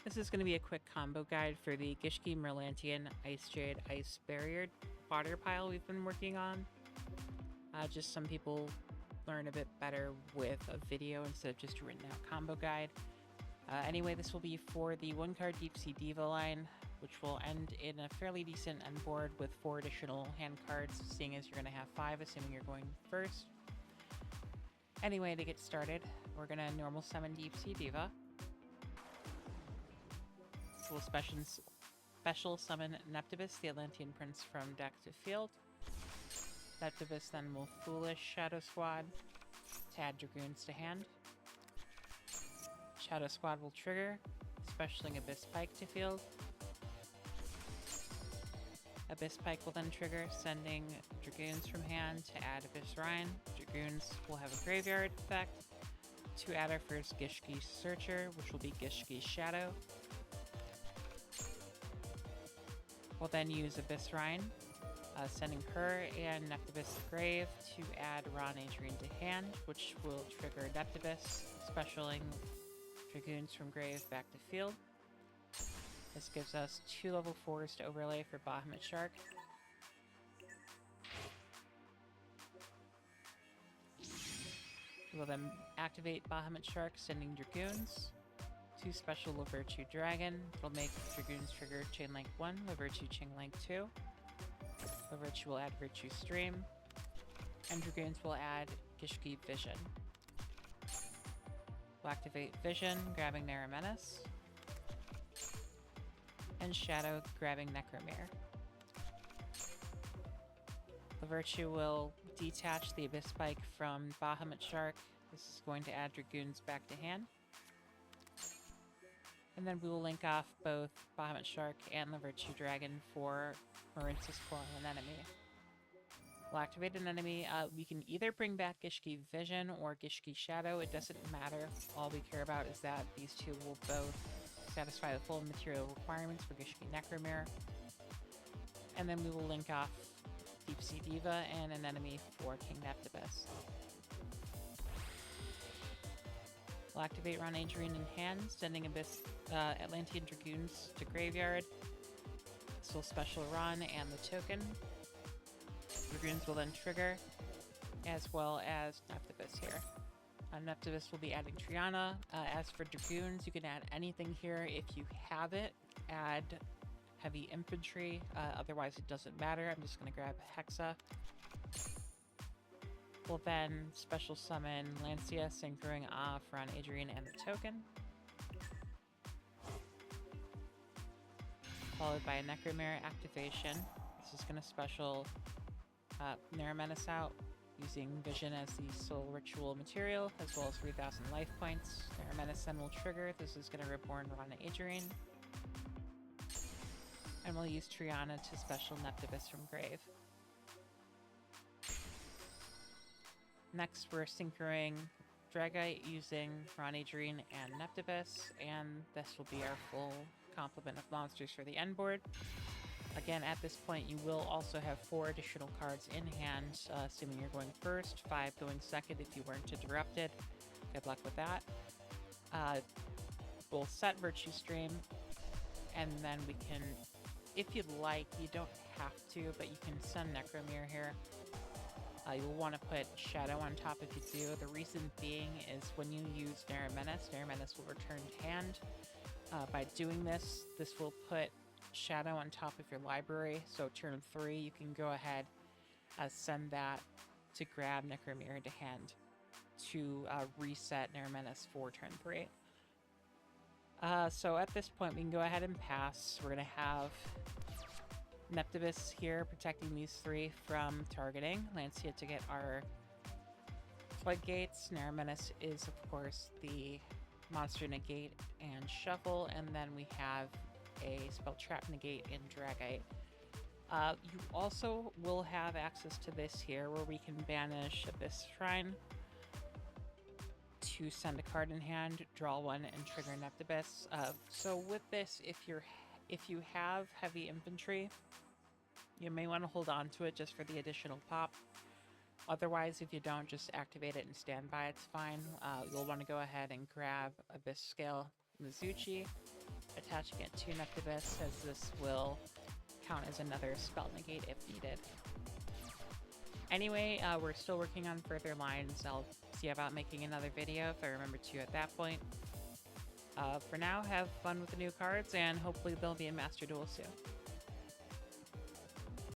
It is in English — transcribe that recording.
This is going to be a quick combo guide for the Gishki Merlantean Icejade Ice Barrier water pile we've been working on. Just some people learn a bit better with a video instead of just a written out combo guide. Anyway, this will be for the 1-card YGO Diva line, which will end in a fairly decent end board with 4 additional hand cards, seeing as you're going to have 5, assuming you're going first. Anyway, to get started, we're going to normal summon YGO Diva. We'll special summon Neptabyss, the Atlantean Prince, from deck to field. Neptabyss then will Foolish Shadow Squad to add Dragoons to hand. Shadow Squad will trigger, specialing Abysspike to field. Abysspike will then trigger, sending Dragoons from hand to add Abyssrhine. Dragoons will have a graveyard effect to add our first Gishki Searcher, which will be Gishki Shadow. We'll then use Abyssrhine, sending her and Neptabyss to grave to add Ran Aegirine to hand, which will trigger Neptabyss, specialing Dragoons from grave back to field. This gives us 2 level 4s to overlay for Bahamut Shark. We will then activate Bahamut Shark, sending Dragoons to Special Levirtue Dragon. It'll make Dragoons trigger Chain Link 1, Levirtue Chain Link 2. Levirtue will add Virtue Stream, and Dragoons will add Gishki Vision. We'll activate Vision, grabbing Neremanas, and Shadow, grabbing Necromere. Levirtue will detach the Abysspike from Bahamut Shark. This is going to add Dragoons back to hand. And then we will link off both Bahamut Shark and Levirtue Dragon for Marincess calling an enemy. We'll activate an enemy. We can either bring back Gishki Vision or Gishki Shadow. It doesn't matter. All we care about is that these two will both satisfy the full material requirements for Gishki Necromere. And then we will link off YGO Diva and an enemy for King Neptabyss. We'll activate Ran Aegirine in hand, sending Atlantean Dragoons to graveyard. This will special Ran and the token. Dragoons will then trigger, as well as Neptabyss here. Neptabyss will be adding Triana. As for Dragoons, you can add anything here. If you have it, add heavy infantry. Otherwise, it doesn't matter. I'm just going to grab Hexa. We'll then special summon Lancia, synchroing off Ran Aegirine and the token. Followed by a Necromere activation. This is going to special Neremanas out, using Vision as the sole ritual material, as well as 3,000 life points. Neremanas then will trigger. This is going to Reborn Ran Aegirine. And we'll use Triana to special Neptabyss from grave. Next, we're synchroing Dragite using Ran Aegirine and Neptabyss, and this will be our full complement of monsters for the end board. Again, at this point, you will also have 4 additional cards in hand, assuming you're going first, 5 going second if you weren't interrupted. Good luck with that. We'll set Virtue Stream, and then we can, if you'd like, you don't have to, but you can send Necromere here. You'll want to put Shadow on top if you do. The reason being is when you use Neremanas will return to hand. By doing this, this will put Shadow on top of your library, so turn 3, you can go ahead send that to grab Necromere into hand to reset Neremanas for turn 3. So at this point, we can go ahead and pass. We're going to have Neptabyss here protecting these 3 from targeting. Lancia to get our floodgates. Neremanas is, of course, the monster negate and shuffle, and then we have a spell trap negate in Dragite. You also will have access to this here, where we can banish Abyssrhine to send a card in hand, draw 1, and trigger Neptabyss. So with this, if you have heavy infantry, you may want to hold on to it just for the additional pop. Otherwise, if you don't, just activate it and stand by, it's fine. You'll want to go ahead and grab Abyss Scale Mizuchi attaching it to Neptabyss, as this will count as another spell negate if needed. Anyway, we're still working on further lines. I'll see about making another video if I remember to at that point. For now, have fun with the new cards, and hopefully they'll be in Master Duel soon.